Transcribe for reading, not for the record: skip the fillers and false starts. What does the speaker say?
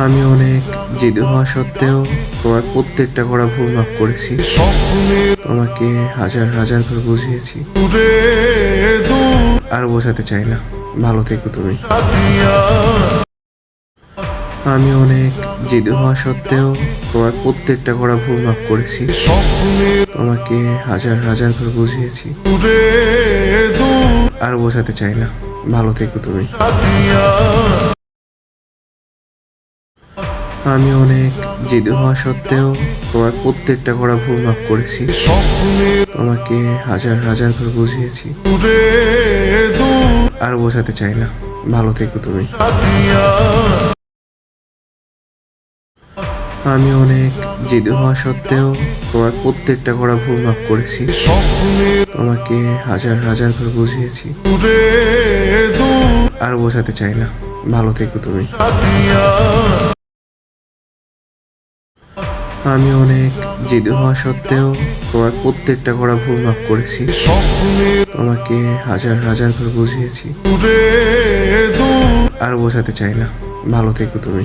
আমি অনেক জেদি হওয়া সত্ত্বেও তোমার প্রত্যেকটা করা ভুল মাফ করেছি। তোমাকে হাজার হাজার করে বুঝিয়েছি, আর বোঝাতে চাই না। ভালো থেকো তুমি। আমি অনেক জেদি হওয়া সত্ত্বেও তোমার প্রত্যেকটা করা ভুল মাফ করেছি। তোমাকে হাজার হাজার করে বুঝিয়েছি, আর বোঝাতে চাই না। ভালো থেকো তুমি। আমি অনেক জেদি হওয়া সত্ত্বেও তোমার প্রত্যেকটা করা ভুল মাফ করেছি। তোমাকে হাজার হাজার করে বুঝিয়েছি, আর বোঝাতে চাই না। ভালো থেকো তুমি। আমি অনেক জেদি হওয়া সত্ত্বেও তোমার প্রত্যেকটা করা ভুল মাফ করেছি। তোমাকে হাজার হাজার করে বুঝিয়েছি, আর বোঝাতে চাই না। ভালো থেকো তুমি। আমি অনেক জেদি হওয়া সত্ত্বেও তোমার প্রত্যেকটা করা ভুল মাফ করেছি। তোমাকে হাজার হাজার করে বুঝিয়েছি, আর বোঝাতে চাই না। ভালো থেকো তুমি।